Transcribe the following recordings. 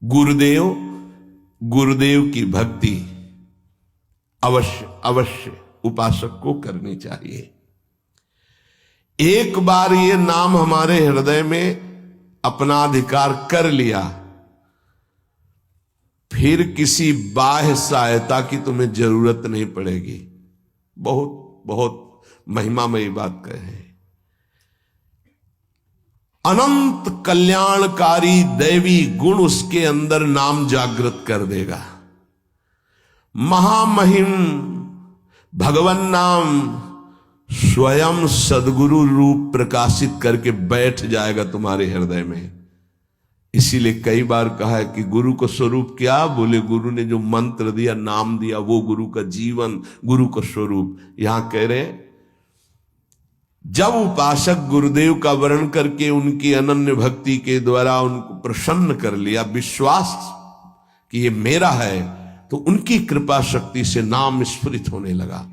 गुरुदेव गुरुदेव की भक्ति अवश्य अवश्य उपासक को करनी चाहिए। एक बार ये नाम हमारे हृदय में अपना अधिकार कर लिया, फिर किसी बाह्य सहायता की तुम्हें जरूरत नहीं पड़ेगी। बहुत बहुत महिमामयी बात कहे। अनंत कल्याणकारी दैवी गुण उसके अंदर नाम जागृत कर देगा। महामहिम भगवान नाम स्वयं सदगुरु रूप प्रकाशित करके बैठ जाएगा तुम्हारे हृदय में। इसीलिए कई बार कहा है कि गुरु को स्वरूप क्या? बोले गुरु ने जो मंत्र दिया, नाम दिया, वो गुरु का जीवन, गुरु का स्वरूप। यहां कह रहे जब उपासक गुरुदेव का वर्ण करके उनकी अनन्य भक्ति के द्वारा उनको प्रसन्न कर लिया, विश्वास कि ये मेरा है, तो उनकी कृपा शक्ति से नाम स्फुरित होने लगा।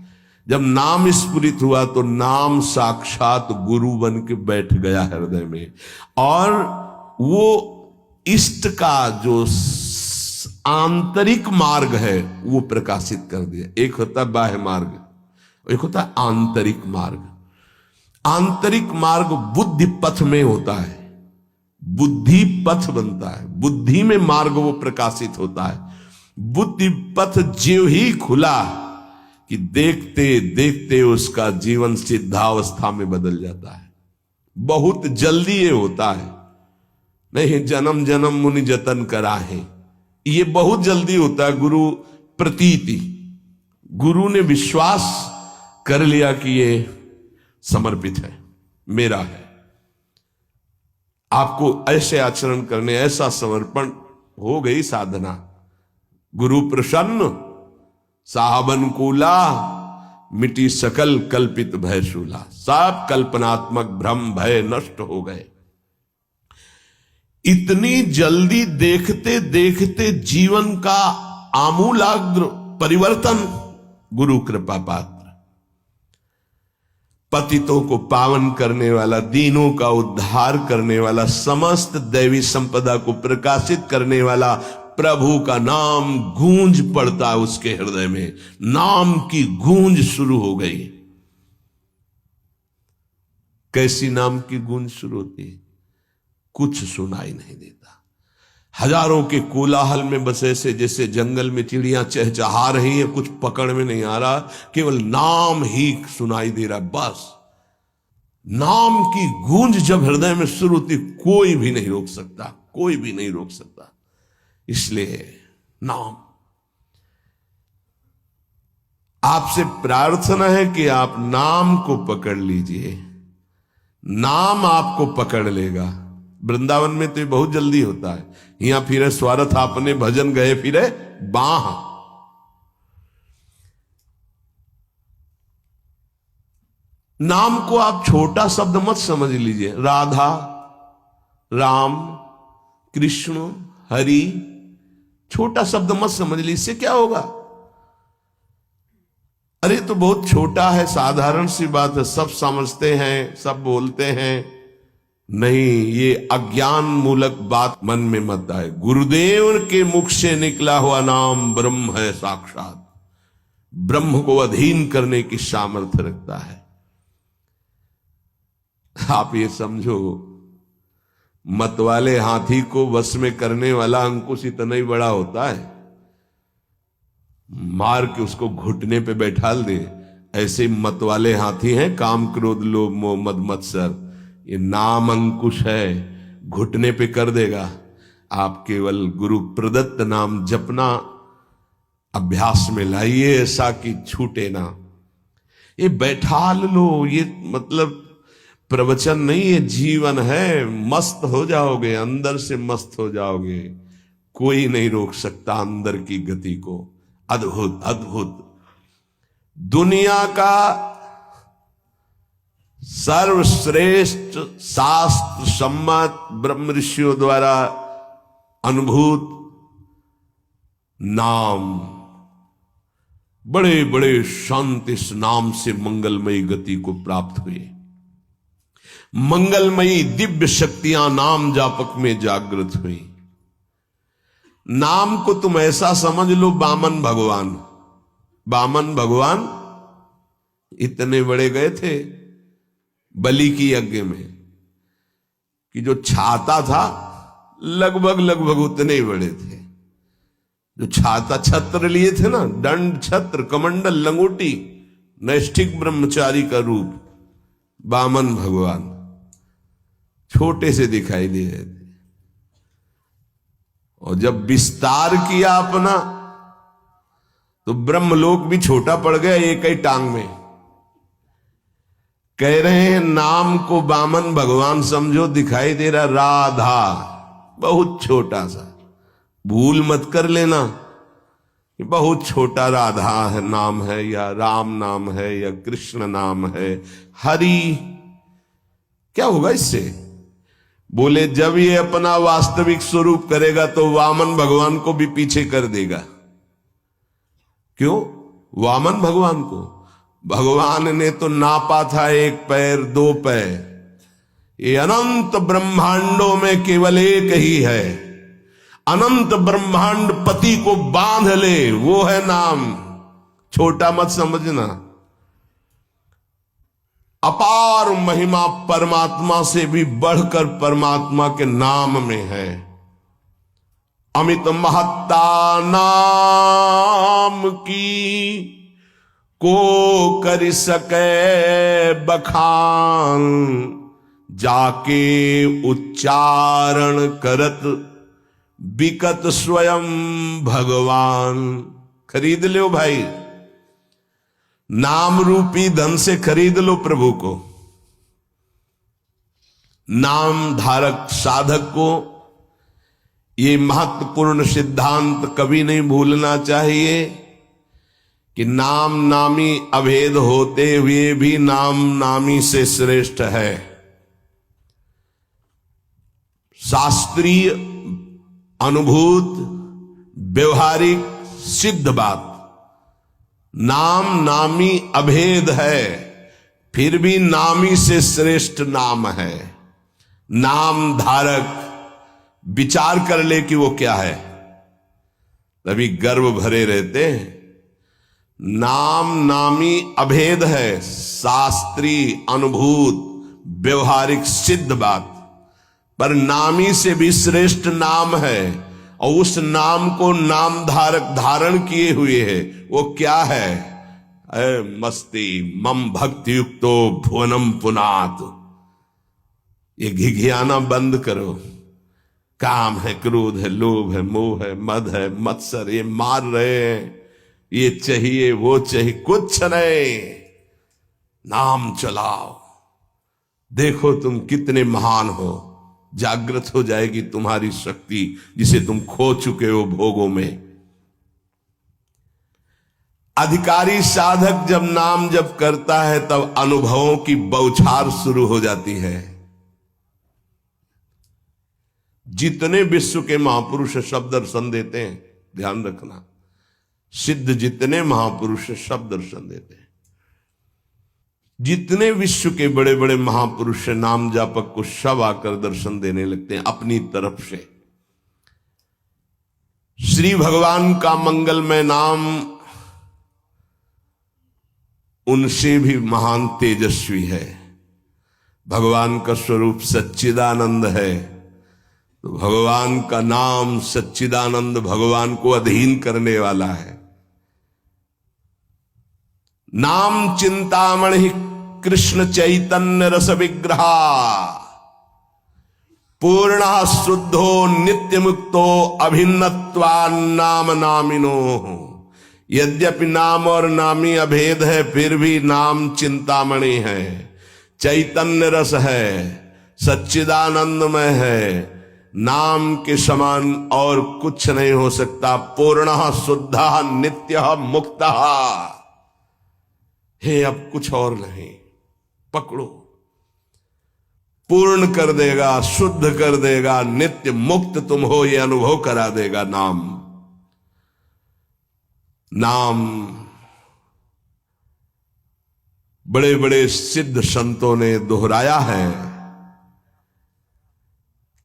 जब नाम स्फुरित हुआ तो नाम साक्षात गुरु बन के बैठ गया हृदय में, और वो इष्ट का जो आंतरिक मार्ग है वो प्रकाशित कर दिया। एक होता है बाह्य मार्ग, एक होता है आंतरिक मार्ग। आंतरिक मार्ग बुद्धि पथ में होता है, बुद्धि पथ बनता है, बुद्धि में मार्ग वो प्रकाशित होता है। बुद्धि पथ ज्यों ही खुला कि देखते देखते उसका जीवन सिद्धावस्था में बदल जाता है। बहुत जल्दी ये होता है, नहीं जन्म जन्म मुनि जतन करा है, ये बहुत जल्दी होता है। गुरु प्रतीति, गुरु ने विश्वास कर लिया कि ये समर्पित है, मेरा है। आपको ऐसे आचरण करने, ऐसा समर्पण हो गई साधना। गुरु प्रसन्न साहबन कूला, मिटी सकल कल्पित भय शूला। सब कल्पनात्मक भ्रम भय नष्ट हो गए। इतनी जल्दी देखते देखते जीवन का आमूलाग्र परिवर्तन। गुरु कृपा पात्र, पतितों को पावन करने वाला, दीनों का उद्धार करने वाला, समस्त दैवी संपदा को प्रकाशित करने वाला प्रभु का नाम गूंज पड़ता है उसके हृदय में। नाम की गूंज शुरू हो गई। कैसी नाम की गूंज शुरू होती है? कुछ सुनाई नहीं देता। हजारों के कोलाहल में बस ऐसे जैसे जंगल में चिड़ियां चहचहा रही हैं, कुछ पकड़ में नहीं आ रहा, केवल नाम ही सुनाई दे रहा। बस नाम की गूंज जब हृदय में शुरू होती, कोई भी नहीं रोक सकता, कोई भी नहीं रोक सकता। इसलिए नाम, आपसे प्रार्थना है कि आप नाम को पकड़ लीजिए, नाम आपको पकड़ लेगा। वृंदावन में तो ये बहुत जल्दी होता है। यहां फिरे स्वार्थ आपने भजन गए फिरे बाह। नाम को आप छोटा शब्द मत समझ लीजिए। राधा, राम, कृष्ण, हरि, छोटा शब्द मत समझ लीजिए। इससे क्या होगा? अरे तो बहुत छोटा है, साधारण सी बात है, सब समझते हैं, सब बोलते हैं। नहीं, ये अज्ञान मूलक बात मन में मत आए। गुरुदेव के मुख से निकला हुआ नाम ब्रह्म है साक्षात। ब्रह्म को अधीन करने की सामर्थ्य रखता है। आप ये समझो, मतवाले हाथी को वश में करने वाला अंकुश इतना ही बड़ा होता है, मार के उसको घुटने पे बैठाल दे। ऐसे मतवाले हाथी हैं काम, क्रोध, लोभ, मोह, मद, मत्सर। ये नाम अंकुश है, घुटने पे कर देगा। आप केवल गुरु प्रदत्त नाम जपना अभ्यास में लाइए, ऐसा कि छूटे ना। ये बैठा लो, ये मतलब प्रवचन नहीं, ये जीवन है। मस्त हो जाओगे, अंदर से मस्त हो जाओगे। कोई नहीं रोक सकता अंदर की गति को। अद्भुत अद्भुत। दुनिया का सर्वश्रेष्ठ शास्त्र सम्मत ब्रह्म ऋषियों द्वारा अनुभूत नाम, बड़े बड़े संत इस नाम से मंगलमयी गति को प्राप्त हुए। मंगलमयी दिव्य शक्तियां नाम जापक में जागृत हुई। नाम को तुम ऐसा समझ लो, वामन भगवान। वामन भगवान इतने बड़े गए थे बलि की यज्ञ में कि जो छाता था लगभग लगभग उतने ही बड़े थे। जो छाता छत्र लिए थे ना, दंड छत्र कमंडल लंगोटी, नैष्ठिक ब्रह्मचारी का रूप, वामन भगवान छोटे से दिखाई दे रहे थे। और जब विस्तार किया अपना तो ब्रह्मलोक भी छोटा पड़ गया एक ही टांग में। कह रहे हैं नाम को वामन भगवान समझो, दिखाई दे रहा राधा, बहुत छोटा सा। भूल मत कर लेना कि बहुत छोटा राधा है नाम है, या राम नाम है, या कृष्ण नाम है, हरि। क्या होगा इससे? बोले जब ये अपना वास्तविक स्वरूप करेगा तो वामन भगवान को भी पीछे कर देगा। क्यों? वामन भगवान को भगवान ने तो नापा था एक पैर दो पैर। ये अनंत ब्रह्मांडों में केवल एक ही है। अनंत ब्रह्मांड पति को बांध ले, वो है नाम। छोटा मत समझना। अपार महिमा परमात्मा से भी बढ़कर परमात्मा के नाम में है। अमित महत्ता नाम की को कर सके बखान, जाके उच्चारण करत बिकत स्वयं भगवान। खरीद लो भाई, नाम रूपी धन से खरीद लो प्रभु को। नाम धारक साधक को ये महत्वपूर्ण सिद्धांत कभी नहीं भूलना चाहिए कि नाम नामी अभेद होते हुए भी नाम नामी से श्रेष्ठ है। शास्त्रीय अनुभूत व्यवहारिक सिद्ध बात, नाम नामी अभेद है, फिर भी नामी से श्रेष्ठ नाम है। नाम धारक विचार कर ले कि वो क्या है, तभी गर्व भरे रहते हैं। नाम नामी अभेद है, शास्त्रीय अनुभूत व्यवहारिक सिद्ध बात, पर नामी से भी श्रेष्ठ नाम है। और उस नाम को नाम धारक धारण किए हुए है, वो क्या है? मस्ती मम भक्ति युक्तो भुवनम पुनात। ये घिघियाना बंद करो। काम है, क्रोध है, लोभ है, मोह है, मद है, मत्सर, ये मार रहे हैं, ये चाहिए वो चाहिए, कुछ नहीं। नाम चलाओ, देखो तुम कितने महान हो। जागृत हो जाएगी तुम्हारी शक्ति जिसे तुम खो चुके हो भोगों में। अधिकारी साधक जब नाम जप करता है तब अनुभवों की बौछार शुरू हो जाती है। जितने विश्व के महापुरुष शब्द दर्शन देते हैं, ध्यान रखना, सिद्ध जितने महापुरुष शब्द दर्शन देते हैं, जितने विश्व के बड़े बड़े महापुरुष नाम जापक को सब आकर दर्शन देने लगते हैं अपनी तरफ से। श्री भगवान का मंगलमय नाम उनसे भी महान तेजस्वी है। भगवान का स्वरूप सच्चिदानंद है, तो भगवान का नाम सच्चिदानंद भगवान को अधीन करने वाला है। नाम चिंतामणि कृष्ण चैतन्य रस विग्रहा, पूर्ण शुद्धो नित्य मुक्तो अभिन्नत्वान्नाम नामिनो। यद्यपि नाम और नामी अभेद है, फिर भी नाम चिंतामणि है, चैतन्य रस है, सच्चिदानंदमय है। नाम के समान और कुछ नहीं हो सकता। पूर्ण शुद्ध नित्य मुक्त। हे अब कुछ और नहीं, पकड़ो। पूर्ण कर देगा, शुद्ध कर देगा, नित्य मुक्त तुम हो ये अनुभव करा देगा नाम। नाम बड़े बड़े सिद्ध संतों ने दोहराया है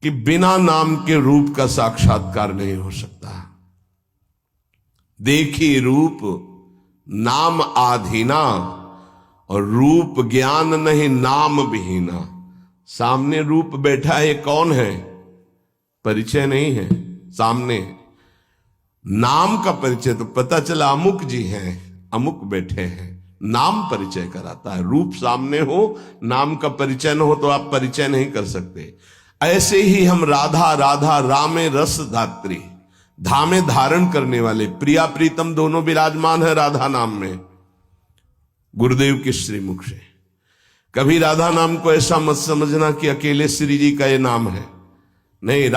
कि बिना नाम के रूप का साक्षात्कार नहीं हो सकता। देखी रूप नाम आधीना, और रूप ज्ञान नहीं नाम विहीना। सामने रूप बैठा है, कौन है? परिचय नहीं है सामने। नाम का परिचय तो पता चला अमुक जी हैं, अमुक बैठे हैं। नाम परिचय कराता है। रूप सामने हो, नाम का परिचय न हो तो आप परिचय नहीं कर सकते। ऐसे ही हम राधा राधा रामे रस धात्री, धामे धारण करने वाले प्रिया प्रीतम दोनों विराजमान है राधा नाम में, गुरुदेव के श्रीमुख से। कभी राधा नाम को ऐसा मत समझना कि अकेले श्री जी का ये नाम है, नहीं।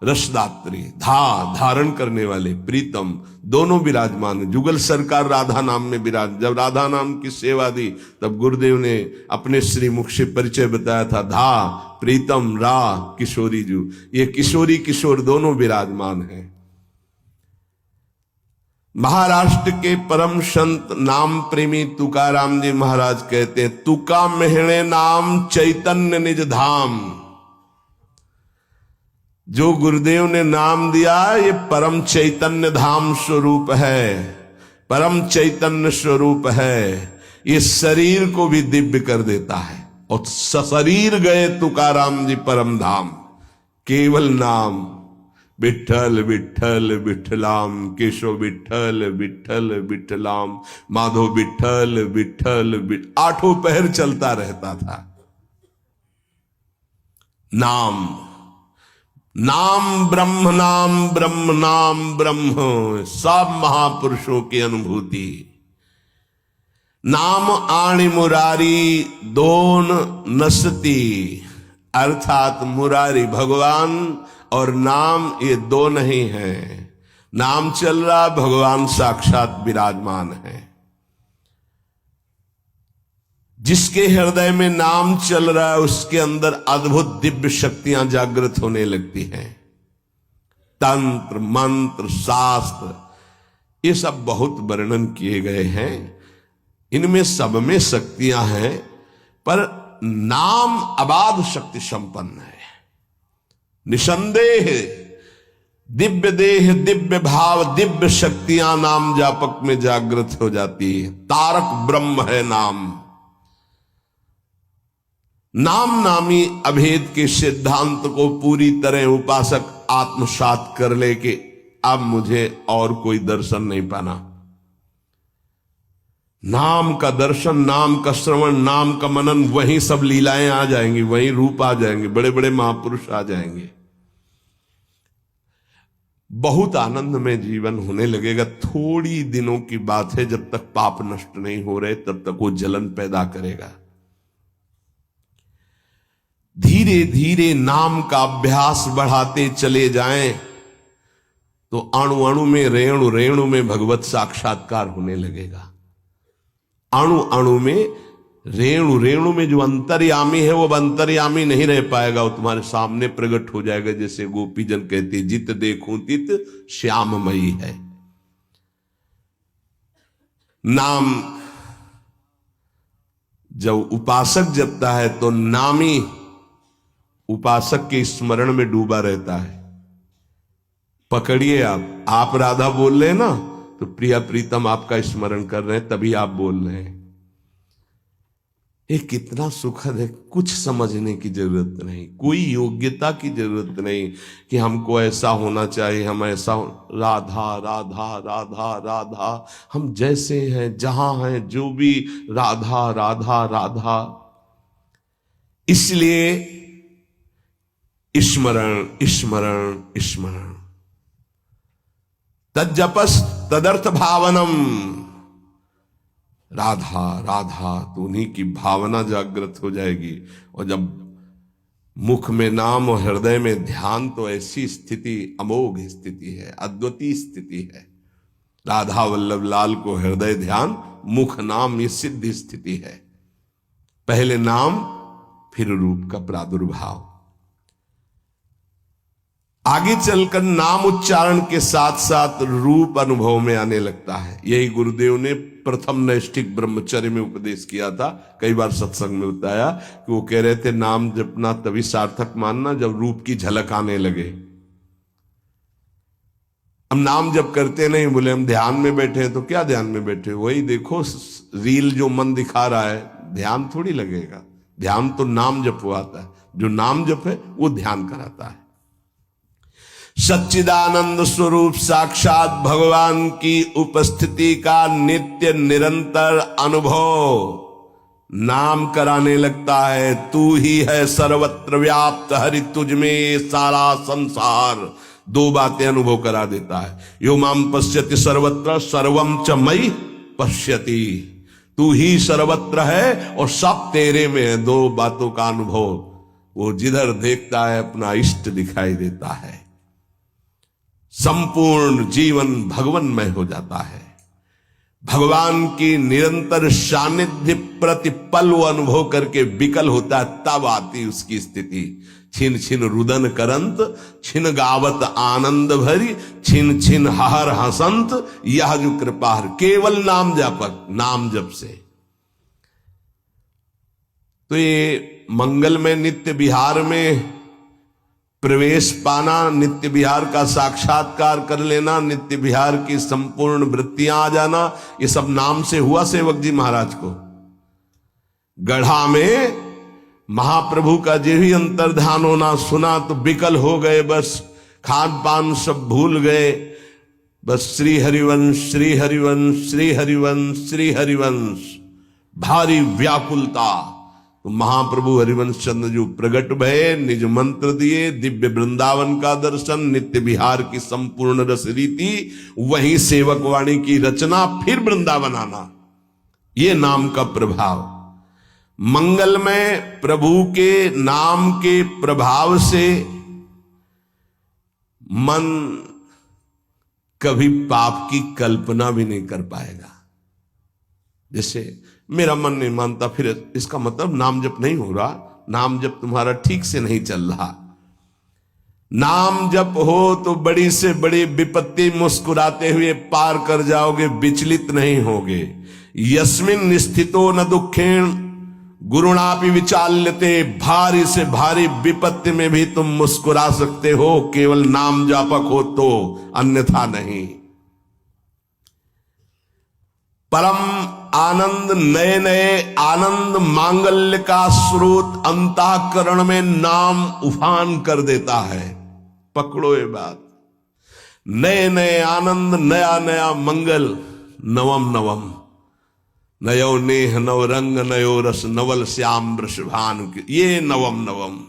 रसदात्री, धारण करने वाले, प्रीतम दोनों विराजमान। जुगल सरकार राधा नाम में विराज। जब राधा नाम की सेवा दी तब गुरुदेव ने अपने श्रीमुख से परिचय बताया था, प्रीतम किशोरी जू। ये किशोरी किशोर दोनों विराजमान हैं। महाराष्ट्र के परम संत नाम प्रेमी तुकाराम जी महाराज कहते हैं, तुका मेहणे नाम चैतन्य निज धाम। जो गुरुदेव ने नाम दिया ये परम चैतन्य धाम स्वरूप है, परम चैतन्य स्वरूप है। ये शरीर को भी दिव्य कर देता है। और सशरीर गए तुकाराम जी परम धाम, केवल नाम विठ्ठल विठ्ठल विठ्ठलाम, केशव विठ्ठल विठ्ठल विठ्ठलाम, माधव विठ्ठल विठ्ठल आठों पहर चलता रहता था। नाम ब्रह्म नाम ब्रह्म, सब महापुरुषों की अनुभूति। नाम आणि मुरारी दोन नसती, अर्थात मुरारी भगवान और नाम ये दो नहीं है। नाम चल रहा, भगवान साक्षात विराजमान है। जिसके हृदय में नाम चल रहा है उसके अंदर अद्भुत दिव्य शक्तियां जागृत होने लगती हैं। तंत्र मंत्र शास्त्र ये सब बहुत वर्णन किए गए हैं, इनमें सब में शक्तियां हैं, पर नाम अबाध शक्ति संपन्न है। निसंदेह दिव्य देह, दिव्य भाव, दिव्य शक्तियां नाम जापक में जागृत हो जाती है। तारक ब्रह्म है नाम। नाम नामी अभेद के सिद्धांत को पूरी तरह उपासक आत्मसात कर ले कि अब मुझे और कोई दर्शन नहीं पाना। नाम का दर्शन, नाम का श्रवण, नाम का मनन, वहीं सब लीलाएं आ जाएंगी, वहीं रूप आ जाएंगे, बड़े बड़े महापुरुष आ जाएंगे। बहुत आनंद में जीवन होने लगेगा। थोड़ी दिनों की बात है, जब तक पाप नष्ट नहीं हो रहे तब तक वो जलन पैदा करेगा। धीरे धीरे नाम का अभ्यास बढ़ाते चले जाएं तो अणु अणु में, रेणु रेणु में भगवत साक्षात्कार होने लगेगा। अणु अणु में, रेणु रेणु में जो अंतर्यामी है वो अंतर्यामी नहीं रह पाएगा, वो तुम्हारे सामने प्रकट हो जाएगा। जैसे गोपीजन कहते, जित देखूं तित श्याममयी है। नाम जब उपासक जपता है तो नामी उपासक के स्मरण में डूबा रहता है। पकड़िए, आप राधा बोल रहे हैं ना, तो प्रिया प्रीतम आपका स्मरण कर रहे हैं, तभी आप बोल रहे हैं। ये कितना सुखद है। कुछ समझने की जरूरत नहीं, कोई योग्यता की जरूरत नहीं कि हमको ऐसा होना चाहिए, हम ऐसा राधा राधा राधा राधा, हम जैसे हैं, जहां हैं, जो भी राधा राधा राधा। इसलिए स्मरण स्मरण स्मरण, तज्जपस तदर्थ भावनम। राधा राधा तो उन्हीं की भावना जागृत हो जाएगी। और जब मुख में नाम और हृदय में ध्यान, तो ऐसी स्थिति अमोघ स्थिति है, अद्वितीय स्थिति है। राधा वल्लभ लाल को हृदय ध्यान, मुख नाम, ये सिद्ध स्थिति है। पहले नाम, फिर रूप का प्रादुर्भाव। आगे चलकर नाम उच्चारण के साथ साथ रूप अनुभव में आने लगता है। यही गुरुदेव ने प्रथम नैष्ठिक ब्रह्मचर्य में उपदेश किया था। कई बार सत्संग में बताया कि वो कह रहे थे नाम जपना तभी सार्थक मानना जब रूप की झलक आने लगे। हम नाम जप करते नहीं, बोले हम ध्यान में बैठे हैं, तो क्या ध्यान में बैठे, वही देखो रील जो मन दिखा रहा है, ध्यान थोड़ी लगेगा। ध्यान तो नाम जपवाता है, जो नाम जप है वो ध्यान कराता है। सच्चिदानंद स्वरूप साक्षात भगवान की उपस्थिति का नित्य निरंतर अनुभव नाम कराने लगता है। तू ही है सर्वत्र व्याप्त, हरि तुझ में सारा संसार। दो बातें अनुभव करा देता है। यो माम पश्यति सर्वत्र सर्वम च मयि पश्यति। तू ही सर्वत्र है और सब तेरे में है। दो बातों का अनुभव, वो जिधर देखता है अपना इष्ट दिखाई देता है। संपूर्ण जीवन भगवन्मय हो जाता है। भगवान की निरंतर सानिध्य प्रतिपल वो अनुभव करके विकल होता है, तब आती उसकी स्थिति। छिन छिन रुदन करंत, छिन गावत आनंद भरी, छिन छिन हर हसंत, यह जो कृपा हर। केवल नाम जापक, नाम जप से। तो ये मंगल में नित्य विहार में प्रवेश पाना, नित्य विहार का साक्षात्कार कर लेना, नित्य विहार की संपूर्ण वृत्तियां आ जाना, ये सब नाम से हुआ सेवक जी महाराज को। गढ़ा में महाप्रभु का जो ही अंतर्ध्यान होना सुना तो विकल हो गए, बस खान पान सब भूल गए। बस श्री हरिवंश, श्री हरिवंश, श्री हरिवंश, श्री हरिवंश, भारी व्याकुलता। तो महाप्रभु हरिवंश चंद्र जो प्रगट भये, निज मंत्र दिए, दिव्य वृंदावन का दर्शन, नित्य विहार की संपूर्ण रस रीति, वहीं सेवक वाणी की रचना, फिर वृंदावन आना, ये नाम का प्रभाव। मंगल में प्रभु के नाम के प्रभाव से मन कभी पाप की कल्पना भी नहीं कर पाएगा। जैसे मेरा मन नहीं मानता, फिर इसका मतलब नाम जप नहीं हो रहा, नाम जप तुम्हारा ठीक से नहीं चल रहा। नाम जप हो तो बड़ी से बड़ी विपत्ति मुस्कुराते हुए पार कर जाओगे, विचलित नहीं होगे। यस्मिन स्थितो न दुखेण गुरुणापि विचाल्यते। भारी से भारी विपत्ति में भी तुम मुस्कुरा सकते हो, केवल नाम जापक हो तो, अन्यथा नहीं। परम आनंद, नए नए आनंद मांगल्य का स्रोत अंतःकरण में नाम उफान कर देता है। पकड़ो ये बात, नए नए आनंद, नया नया मंगल, नवम नवम, नयो नेह नव रंग, नयो रस, नवल श्याम वृषभानु, ये नवम नवम।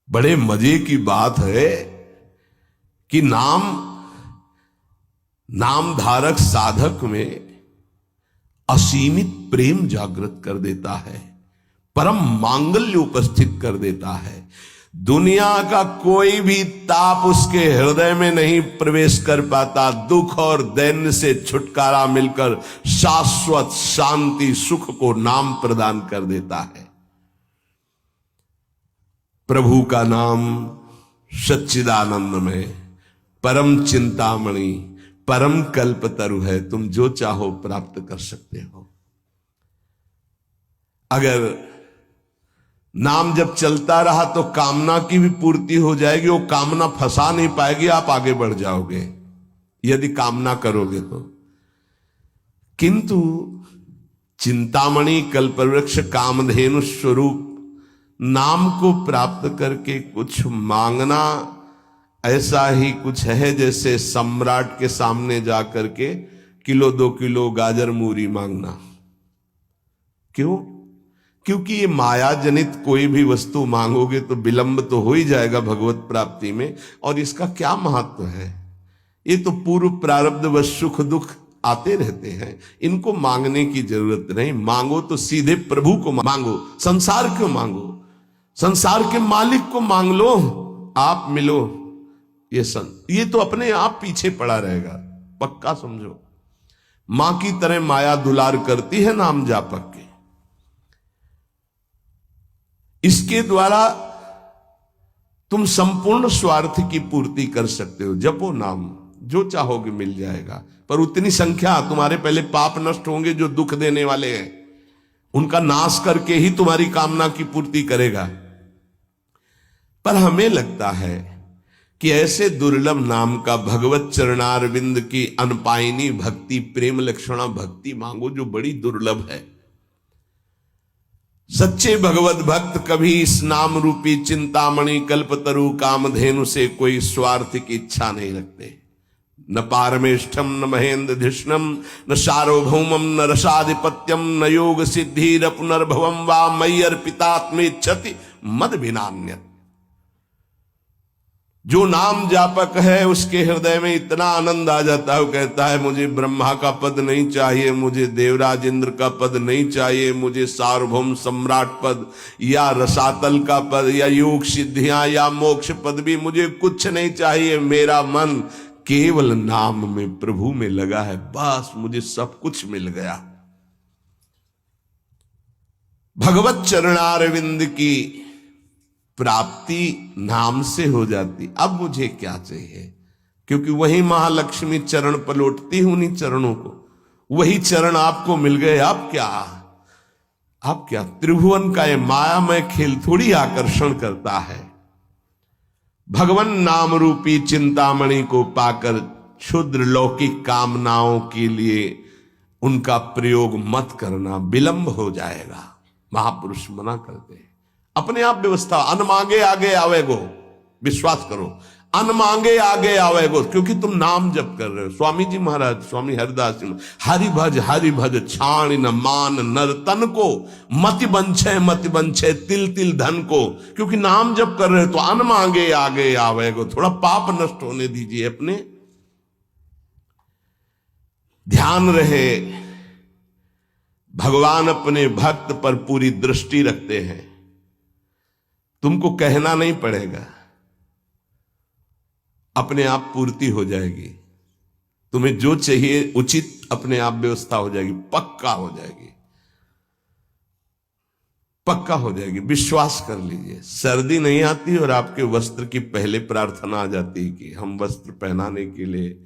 बड़े मजे की बात है कि नाम धारक साधक में असीमित प्रेम जागृत कर देता है, परम मांगल्य उपस्थित कर देता है। दुनिया का कोई भी ताप उसके हृदय में नहीं प्रवेश कर पाता। दुख और दैन्य से छुटकारा मिलकर शाश्वत शांति सुख को नाम प्रदान कर देता है। प्रभु का नाम सच्चिदानंद में परम चिंतामणि, परम कल्पतरु है। तुम जो चाहो प्राप्त कर सकते हो। अगर नाम जब चलता रहा तो कामना की भी पूर्ति हो जाएगी, वो कामना फंसा नहीं पाएगी, आप आगे बढ़ जाओगे यदि कामना करोगे तो। किंतु चिंतामणि, कल्पवृक्ष, कामधेनु स्वरूप नाम को प्राप्त करके कुछ मांगना ऐसा ही कुछ है जैसे सम्राट के सामने जाकर के किलो 2 किलो गाजर मूरी मांगना। क्यों? क्योंकि ये माया जनित कोई भी वस्तु मांगोगे तो विलंब तो हो ही जाएगा भगवत प्राप्ति में। और इसका क्या महत्व है? ये तो पूर्व प्रारब्ध व सुख दुख आते रहते हैं, इनको मांगने की जरूरत नहीं। मांगो तो सीधे प्रभु को मांगो। संसार क्यों मांगो? संसार के मालिक को मांग लो, आप मिलो। ये तो अपने आप पीछे पड़ा रहेगा, पक्का समझो। मां की तरह माया दुलार करती है नाम जापक के। इसके द्वारा तुम संपूर्ण स्वार्थ की पूर्ति कर सकते हो। जपो नाम, जो चाहोगे मिल जाएगा, पर उतनी संख्या तुम्हारे पहले पाप नष्ट होंगे जो दुख देने वाले हैं, उनका नाश करके ही तुम्हारी कामना की पूर्ति करेगा। पर हमें लगता है कि ऐसे दुर्लभ नाम का भगवत चरणारविंद की अनपायनी भक्ति, प्रेम लक्षणा भक्ति मांगो जो बड़ी दुर्लभ है। सच्चे भगवत भक्त कभी इस नाम रूपी चिंतामणि कल्पतरु कामधेनु से कोई स्वार्थ की इच्छा नहीं रखते। न पारमेष्ठम न महेंद्र धिष्णम न सार्वभौमम न रसाधिपत्यम न योग सिद्धि न पुनर्भवम वा मयि अर्पितात्मेच्छति मद विनान्यत। जो नाम जापक है उसके हृदय में इतना आनंद आ जाता है, वो कहता है मुझे ब्रह्मा का पद नहीं चाहिए, मुझे देवराज इंद्र का पद नहीं चाहिए, मुझे सार्वभौम सम्राट पद या रसातल का पद या योग सिद्धियां या मोक्ष पद भी मुझे कुछ नहीं चाहिए। मेरा मन केवल नाम में, प्रभु में लगा है, बस मुझे सब कुछ मिल गया। भगवत चरणारविंद की प्राप्ति नाम से हो जाती। अब मुझे क्या चाहिए, क्योंकि वही महालक्ष्मी चरण पलटती हूं उन्हीं चरणों को, वही चरण आपको मिल गए। अब क्या त्रिभुवन का ये मायामय खेल थोड़ी आकर्षण करता है। भगवान नाम रूपी चिंतामणि को पाकर क्षुद्र लौकिक कामनाओं के लिए उनका प्रयोग मत करना, विलंब हो जाएगा। महापुरुष मना करते हैं। अपने आप व्यवस्था, अन मांगे आगे आवेगो, विश्वास करो, अन मांगे आगे आवेगो, क्योंकि तुम नाम जप कर रहे हो। स्वामी जी महाराज, स्वामी हरिदास जी, हरि भज छाण न मान नर तन को, मति बंछे तिल तिल धन को। क्योंकि नाम जप कर रहे हो तो अन मांगे आगे आवेगो। थोड़ा पाप नष्ट होने दीजिए अपने। ध्यान रहे, भगवान अपने भक्त पर पूरी दृष्टि रखते हैं। तुमको कहना नहीं पड़ेगा, अपने आप पूर्ति हो जाएगी। तुम्हें जो चाहिए उचित अपने आप व्यवस्था हो जाएगी, पक्का हो जाएगी, पक्का हो जाएगी। विश्वास कर लीजिए। सर्दी नहीं आती और आपके वस्त्र की पहले प्रार्थना आ जाती है कि हम वस्त्र पहनाने के लिए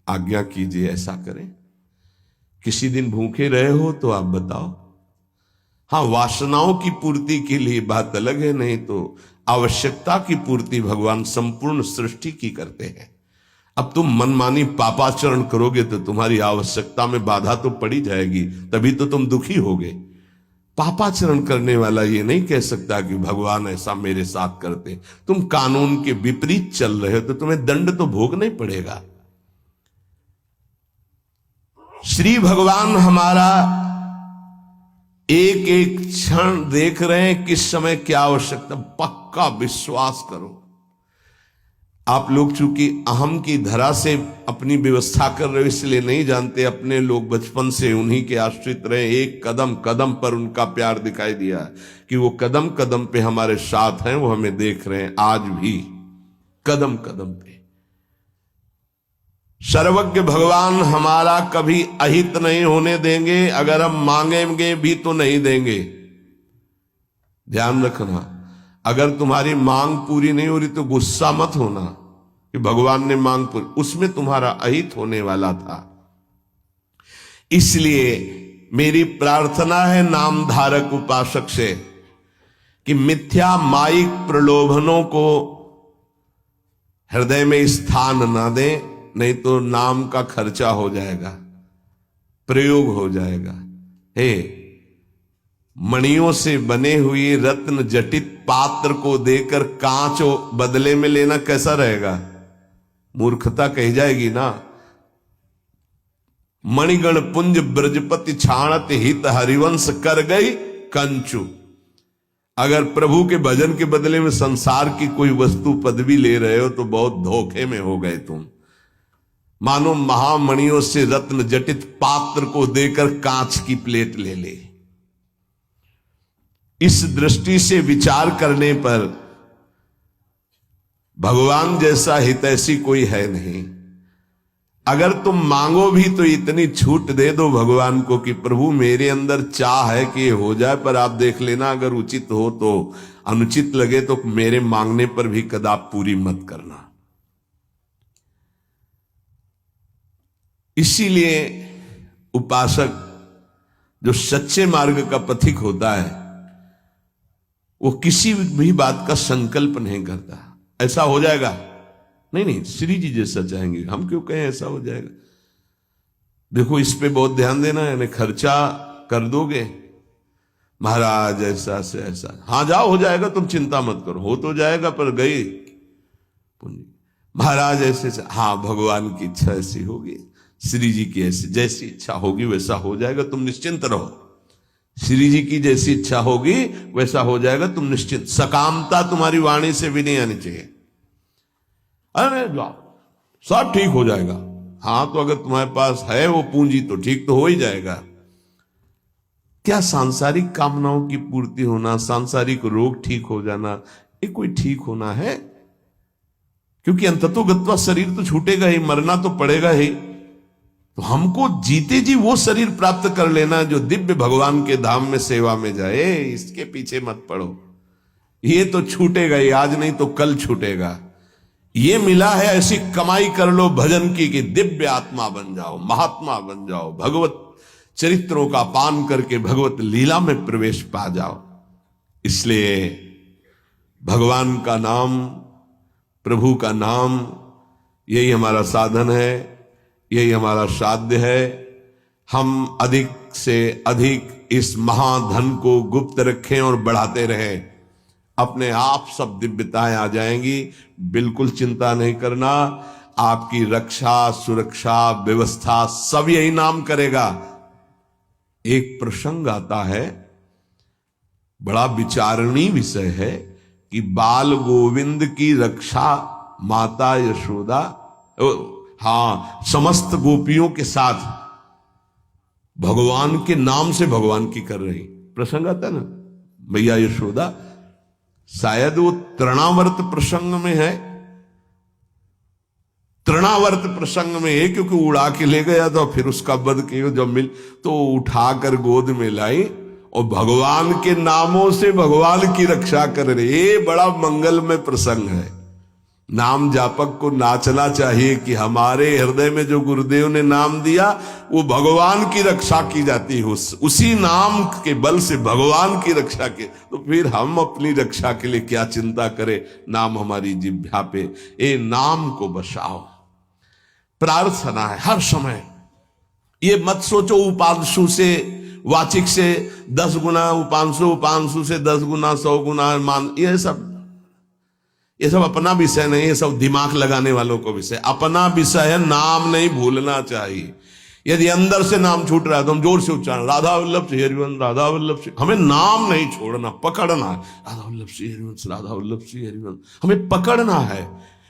आज्ञा कीजिए, ऐसा करें। किसी दिन भूखे रहे हो तो आप बताओ। हाँ, वासनाओं की पूर्ति के लिए बात अलग है, नहीं तो आवश्यकता की पूर्ति भगवान संपूर्ण सृष्टि की करते हैं। अब तुम मनमानी पापाचरण करोगे तो तुम्हारी आवश्यकता में बाधा तो पड़ी जाएगी, तभी तो तुम दुखी होगे। पापाचरण करने वाला ये नहीं कह सकता कि भगवान ऐसा मेरे साथ करते। तुम कानून के विपरीत चल रहे हो तो तुम्हें दंड तो भोगना ही पड़ेगा। श्री भगवान हमारा एक एक क्षण देख रहे हैं, किस समय क्या आवश्यकता। पक्का विश्वास करो। आप लोग चूंकि अहम की धरा से अपनी व्यवस्था कर रहे हो इसलिए नहीं जानते। अपने लोग बचपन से उन्हीं के आश्रित रहे, एक कदम कदम पर उनका प्यार दिखाई दिया कि वो कदम कदम पे हमारे साथ हैं, वो हमें देख रहे हैं आज भी कदम कदम पे। सर्वज्ञ भगवान हमारा कभी अहित नहीं होने देंगे, अगर हम मांगेंगे भी तो नहीं देंगे। ध्यान रखना, अगर तुम्हारी मांग पूरी नहीं हो रही तो गुस्सा मत होना कि भगवान ने मांग पूरी, उसमें तुम्हारा अहित होने वाला था। इसलिए मेरी प्रार्थना है नाम धारक उपासक से कि मिथ्या माइक प्रलोभनों को हृदय में स्थान ना दें, नहीं तो नाम का खर्चा हो जाएगा, प्रयोग हो जाएगा। हे, मणियों से बने हुए रत्न जटित पात्र को देकर कांच बदले में लेना कैसा रहेगा? मूर्खता कही जाएगी ना। मणिगण पुंज ब्रजपति छाणत हित हरिवंश कर गई कंचु। अगर प्रभु के भजन के बदले में संसार की कोई वस्तु पदवी ले रहे हो तो बहुत धोखे में हो गए तुम। मानो महामणियों से रत्न जटित पात्र को देकर कांच की प्लेट ले ले। इस दृष्टि से विचार करने पर भगवान जैसा हितैषी कोई है नहीं। अगर तुम मांगो भी तो इतनी छूट दे दो भगवान को कि प्रभु मेरे अंदर चाह है कि ये हो जाए, पर आप देख लेना अगर उचित हो तो, अनुचित लगे तो मेरे मांगने पर भी कदाप पूरी मत करना। इसीलिए उपासक जो सच्चे मार्ग का पथिक होता है वो किसी भी बात का संकल्प नहीं करता ऐसा हो जाएगा, नहीं नहीं श्री जी जैसा चाहेंगे, हम क्यों कहें ऐसा हो जाएगा। देखो इस पे बहुत ध्यान देना है, यानी खर्चा कर दोगे महाराज ऐसा से ऐसा, हाँ जाओ हो जाएगा, तुम चिंता मत करो, हो तो जाएगा पर गई पुण्य। महाराज ऐसे से, हाँ भगवान की इच्छा ऐसी होगी, श्री जी की ऐसी जैसी इच्छा होगी वैसा हो जाएगा, तुम निश्चिंत रहो। श्री जी की जैसी इच्छा होगी वैसा हो जाएगा, तुम निश्चिंत, सकामता तुम्हारी वाणी से भी नहीं आनी चाहिए। अरे जाओ सब ठीक हो जाएगा, हाँ तो अगर तुम्हारे पास है वो पूंजी तो ठीक तो हो ही जाएगा। क्या सांसारिक कामनाओं की पूर्ति होना, सांसारिक रोग ठीक हो जाना, ये कोई ठीक होना है? क्योंकि अंततोगत्वा शरीर तो छूटेगा ही, मरना तो पड़ेगा ही। तो हमको जीते जी वो शरीर प्राप्त कर लेना जो दिव्य भगवान के धाम में सेवा में जाए, इसके पीछे मत पड़ो। ये तो छूटेगा ही, आज नहीं तो कल छूटेगा। ये मिला है ऐसी कमाई कर लो भजन की कि दिव्य आत्मा बन जाओ, महात्मा बन जाओ, भगवत चरित्रों का पान करके भगवत लीला में प्रवेश पा जाओ। इसलिए भगवान का नाम, प्रभु का नाम, यही हमारा साधन है, यही हमारा साध्य है। हम अधिक से अधिक इस महाधन को गुप्त रखें और बढ़ाते रहें, अपने आप सब दिव्यताएं आ जाएंगी। बिल्कुल चिंता नहीं करना, आपकी रक्षा सुरक्षा व्यवस्था सब यही नाम करेगा। एक प्रसंग आता है, बड़ा विचारणीय विषय है कि बाल गोविंद की रक्षा माता यशोदा, हाँ समस्त गोपियों के साथ भगवान के नाम से भगवान की कर रही प्रसंग आता है ना, मैया यशोदा, शायद वो तृणावर्त प्रसंग में है, तृणावर्त प्रसंग में है, क्योंकि उड़ा के ले गया था, फिर उसका वध किया, जब मिल तो उठाकर गोद में लाई और भगवान के नामों से भगवान की रक्षा कर रही। ये बड़ा मंगलमय प्रसंग है। नाम जापक को नाचना चाहिए कि हमारे हृदय में जो गुरुदेव ने नाम दिया वो भगवान की रक्षा की जाती है, उसी नाम के बल से भगवान की रक्षा के, तो फिर हम अपनी रक्षा के लिए क्या चिंता करें। नाम हमारी जिह्वा पे, ये नाम को बसाओ। प्रार्थना है हर समय, ये मत सोचो उपांशु से वाचिक से 10 गुना, उपांशु उपांशु से 10 गुना 100 गुना मान, ये सब अपना विषय नहीं, ये सब दिमाग लगाने वालों को विषय। अपना विषय है नाम नहीं भूलना चाहिए। यदि अंदर से नाम छूट रहा है तो हम जोर से उच्चारण, राधा वल्लभ श्री हरिवंश, राधा वल्लभ श्री, हमें नाम नहीं छोड़ना, पकड़ना है। राधा वल्लभ श्री हरिवंश, राधा वल्लभ श्री हरिवंश, हमें पकड़ना है।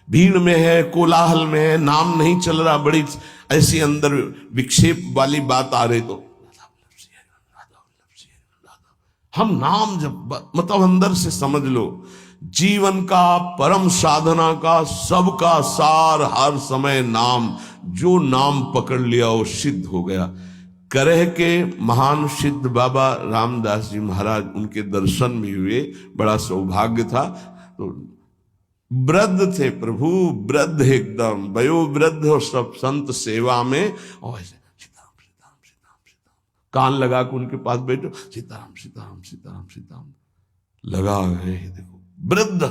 भीड़ में है, कोलाहल में है, नाम नहीं चल रहा, बड़ी ऐसी अंदर विक्षेप वाली बात आ रही तो राधा वल्लभ श्री हरिवंश, राधा वल्लभ श्री हरिवंश, हम नाम जब मतलब अंदर से समझ लो, जीवन का परम साधना का सबका सार हर समय नाम। जो नाम पकड़ लिया वो सिद्ध हो गया। करह के महान सिद्ध बाबा रामदास जी महाराज, उनके दर्शन भी हुए, बड़ा सौभाग्य था। तो वृद्ध थे प्रभु, वृद्ध एकदम वयोवृद्ध, और सब संत सेवा में, और ऐसे सीताराम सीताराम सीताराम सीताराम, कान लगा के उनके पास बैठो, सीताराम सीताराम सीताराम सीताराम लगा गए। देखो वृद्ध,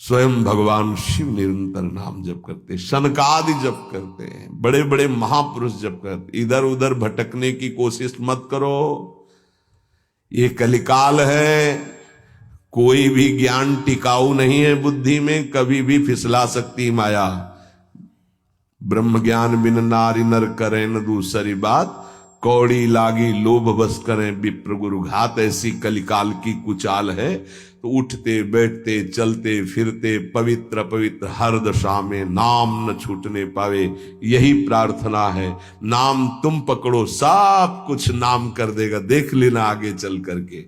स्वयं भगवान शिव निरंतर नाम जप करते, शनकादि जप करते हैं, बड़े बड़े महापुरुष जप करते। इधर उधर भटकने की कोशिश मत करो, ये कलिकाल है, कोई भी ज्ञान टिकाऊ नहीं है बुद्धि में, कभी भी फिसला सकती माया। ब्रह्म ज्ञान बिन नारी नर करें न दूसरी बात, कौड़ी लागी लोभ बस करें विप्र गुरु घात। ऐसी कलिकाल की कुचाल है। तो उठते बैठते चलते फिरते पवित्र पवित्र हर दशा में नाम न छूटने पावे, यही प्रार्थना है। नाम तुम पकड़ो, सब कुछ नाम कर देगा, देख लेना आगे चल करके।